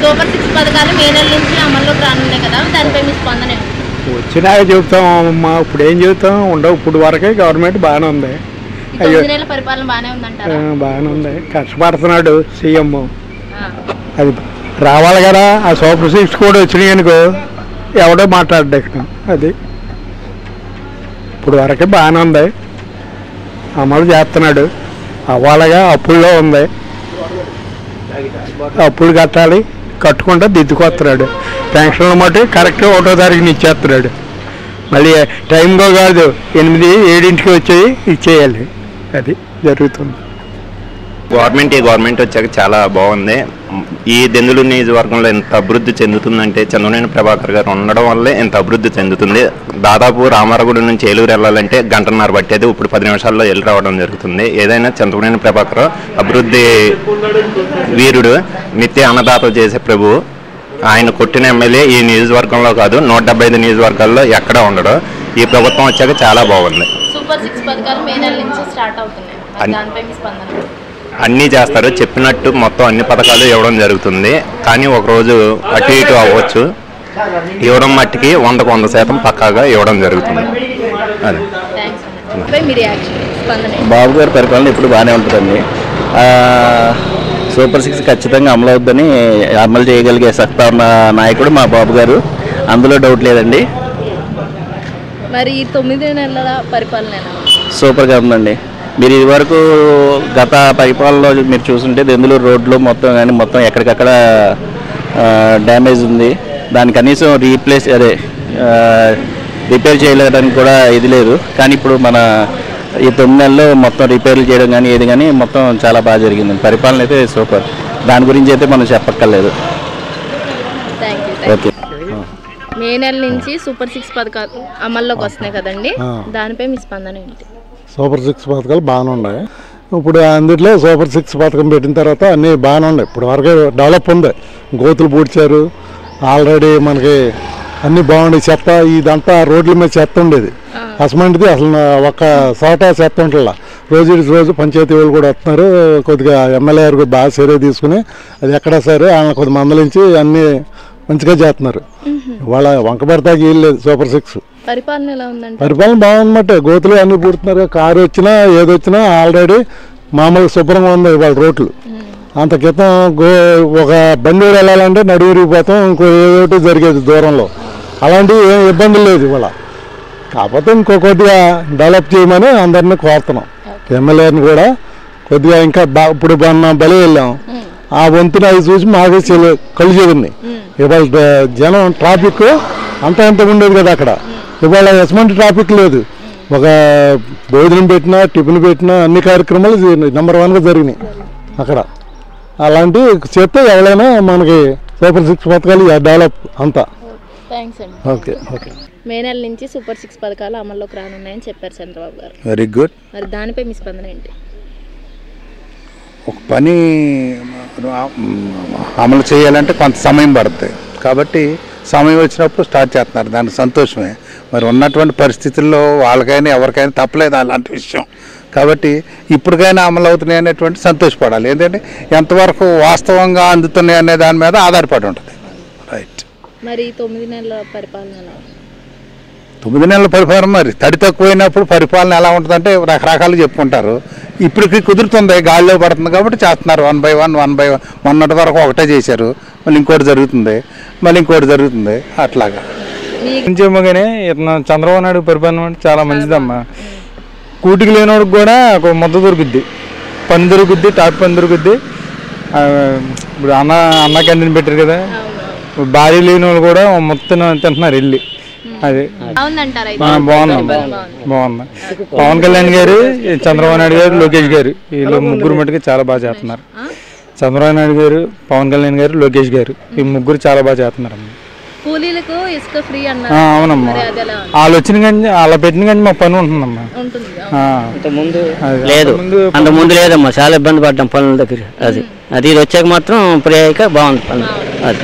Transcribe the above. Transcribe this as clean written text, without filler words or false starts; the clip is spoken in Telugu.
సూపర్ 6 పథకాలు మే నెల నుంచి అమల్లోకి రానున్నాయి కదా, దానిపై మీ స్పందన ఏంటి? వచ్చినాక చెబుతాం అమ్మా, ఇప్పుడు ఏం చెబుతాం ఉండవు. ఇప్పుడు వరకే గవర్నమెంట్ బాగానే ఉంది. 9 నెలల పరిపాలన బాగానే ఉందంటారా? బాగానే ఉంది. కష్టపడుతున్నాడు సీఎం. అది రావాలి కదా. ఆ సూపర్ 6 కూడా వచ్చినాయి అనుకో ఎవడో మాట్లాడడం. అది ఇప్పుడు వరకే బాగానే ఉంది, అమలు చేస్తున్నాడు. అవ్వాలగా అప్పుల్లో ఉంది, అప్పులు కట్టాలి, కట్టుకుంటా దిద్దుకొస్తున్నాడు. పెన్షన్లు మటు కరెక్ట్గా 1వ తారీఖుని ఇచ్చేస్తున్నాడు. మళ్ళీ టైంలో కాదు 8-7 వచ్చి ఇచ్చేయాలి. అది జరుగుతుంది. గవర్నమెంట్ వచ్చాక చాలా బాగుంది. ఈ దెందులూరు నియోజకవర్గంలో ఎంత అభివృద్ధి చెందుతుందంటే చంద్రబాబు ప్రభాకర్ గారు ఉండడం వల్లే ఎంత అభివృద్ధి చెందుతుంది. దాదాపు రామారగూడెం నుంచి ఏలూరు వెళ్ళాలంటే 1.5 గంటలు పట్టేది, ఇప్పుడు 10 నిమిషాల్లో వెళ్ళి రావడం జరుగుతుంది. ఏదైనా చంద్రబాబు ప్రభాకర్ అభివృద్ధి వీరుడు, నిత్య అన్నదాత చేసే ప్రభు. ఆయన కొట్టిన ఎమ్మెల్యే ఈ నియోజకవర్గంలో కాదు 175 నియోజకవర్గాల్లో ఎక్కడా ఉండడు. ఈ ప్రభుత్వం వచ్చాక చాలా బాగుంది. సూపర్ 6 పథకాలు మే నెల నుంచి స్టార్ట్ అవుతున్నాయి, దానిపై మీ స్పందన? అన్నీ చేస్తారు, చెప్పినట్టు మొత్తం అన్ని పథకాలు ఇవ్వడం జరుగుతుంది. కానీ ఒకరోజు అటు ఇటు అవ్వచ్చు. ఇవ్వడం మట్టికి 100% పక్కాగా ఇవ్వడం జరుగుతుంది. అది బాబు గారి పరిపాలన ఇప్పుడు బాగానే ఉంటుందండి. సూపర్ 6 ఖచ్చితంగా అమలు అవుద్దని, అమలు చేయగలిగే సత్తా ఉన్న నాయకుడు మా బాబు గారు, అందులో డౌట్ లేదండి. మరి 9 నెలల పరిపాలన సూపర్గా ఉందండి. మీరు ఇదివరకు గత పరిపాలనలో మీరు చూస్తుంటే దెందులూరు రోడ్లు మొత్తం కానీ మొత్తం ఎక్కడికక్కడ డ్యామేజ్ ఉంది. దాని కనీసం రిపేర్ చేయడానికి కూడా ఇది లేదు. కానీ ఇప్పుడు మన ఈ 9 నెలల్లో మొత్తం రిపేర్లు చేయడం కానీ ఏది కానీ మొత్తం చాలా బాగా జరిగింది. పరిపాలన అయితే సూపర్, దాని గురించి అయితే మనం చెప్పక్కర్లేదు. ఓకే. మే నెల నుంచి సూపర్ 6 పథకాలు అమల్లోకి వస్తున్నాయి కదండి, దానిపై మీ స్పందన ఏంటి? సూపర్ 6 పథకాలు బాగానే ఉన్నాయి. ఇప్పుడు అందులో సూపర్ 6 పథకం పెట్టిన తర్వాత అన్నీ బాగానే ఉన్నాయి. ఇప్పుడు వరకే డెవలప్ ఉంది. గోతులు పూడ్చారు ఆల్రెడీ, మనకి అన్నీ బాగుండే. చెత్త ఇదంతా రోడ్ల మీద చెత్త ఉండేది, అసమంటిది అసలు ఒక్క చోట చెత్త ఉంటుందా. రోజు పంచాయతీ వాళ్ళు కూడా వస్తున్నారు. కొద్దిగా ఎమ్మెల్యే గారు బాగా చర్య తీసుకుని అది ఎక్కడా సరే వాళ్ళని కొద్ది మందలించి అన్నీ మంచిగా చేస్తున్నారు. వాళ్ళ వంక పెడతాకి వీలు లేదు. సూపర్ 6 పరిపాలన ఎలా ఉందండి? పరిపాలన బాగుందన్నమాట. గోతులు అన్నీ పూడుతున్నారు. కారు వచ్చినా ఏదొచ్చినా ఆల్రెడీ మామూలుగా శుభ్రంగా ఉంది వాళ్ళ రోడ్లు. అంత క్రితం ఒక బండి వెళ్ళాలంటే నడువురిగిపోతాం, ఇంకో ఏదోటి జరిగేది దూరంలో. అలాంటివి ఏం ఇబ్బందులు లేదు ఇవాళ. కాకపోతే ఇంకో కొద్దిగా డెవలప్ చేయమని అందరినీ కోరుతున్నాం. ఎమ్మెల్యేని కూడా కొద్దిగా ఇంకా ఇప్పుడు బలి వెళ్ళాం, ఆ వంతున అవి చూసి మాకే కళ్ళు చెదింది. ఇవాళ జనం ట్రాఫిక్ అంత ఉండేది కదా అక్కడ. ఇవాళ ఎస్మంటి ట్రాఫిక్ లేదు. ఒక భోజనం పెట్టినా టిఫిన్ పెట్టినా అన్ని కార్యక్రమాలు నెంబర్ 1గా జరిగినాయి అక్కడ. అలాంటి చేస్తే ఎవరైనా మనకి సూపర్ 6 పథకాలు డెవలప్ అంతా. ఓకే. మే నెల నుంచి సూపర్ 6 పథకాలు అమల్లోకి రానున్నాయని చెప్పారు చంద్రబాబు గారు. Very good. మరి దానిపై మీ స్పందన ఏంటి? ఒక పని అమలు చేయాలంటే కొంత సమయం పడుతుంది, కాబట్టి సమయం వచ్చినప్పుడు స్టార్ట్ చేస్తున్నారు, దానికి సంతోషమే. మరి ఉన్నటువంటి పరిస్థితుల్లో వాళ్ళకైనా ఎవరికైనా తప్పలేదు అలాంటి విషయం. కాబట్టి ఇప్పటికైనా అమలు అవుతున్నాయి అనేటువంటి సంతోషపడాలి. ఏంటంటే ఎంతవరకు వాస్తవంగా అందుతున్నాయి అనే దాని మీద ఆధారపడి ఉంటుంది. రైట్. మరి 9 నెలల పరిపాలన 9 నెలల పరిపాలన మరి తడి తక్కువైనప్పుడు పరిపాలన ఎలా ఉంటుందంటే రకరకాలు చెప్పుకుంటారు. ఇప్పటికి కుదురుతుంది, గాలిలో పడుతుంది కాబట్టి చేస్తున్నారు. 1 by 1 మొన్నటి వరకు ఒకటే చేశారు, మళ్ళీ ఇంకోటి జరుగుతుంది అట్లాగా. కొంచెంగానే చంద్రబాబు నాయుడు పరిపాలన చాలా మంచిదమ్మా. కూటికి లేనివాడికి కూడా ఒక ముద్ద దొరుకుద్ది, పని దొరుకుద్ది, టాప్ పని దొరుకుద్ది. ఇప్పుడు అన్న క్యాంటీన్ పెట్టారు కదా, భార్య లేని వాళ్ళు కూడా మొత్తం తింటున్నారు వెళ్ళి. అది బాగుంది. పవన్ కళ్యాణ్ గారు, చంద్రబాబు నాయుడు గారు, లోకేష్ గారు, వీళ్ళు ముగ్గురు మటుకు చాలా బాగా చేస్తున్నారు. చంద్రబాబు నాయుడు గారు, పవన్ కళ్యాణ్ గారు, లోకేష్ గారు, ఈ ముగ్గురు చాలా బాగా చేస్తున్నారు. అవునమ్మా, వాళ్ళు వచ్చిన కానీ అలా పెట్టిన కానీ మా పని ఉంటుందమ్మా. అంత ముందు లేదమ్మా, చాలా ఇబ్బంది పడ్డాం పనుల దగ్గర. అది వచ్చాక మాత్రం ఫ్రీ అయ్యాక బాగుంది పనులు. అది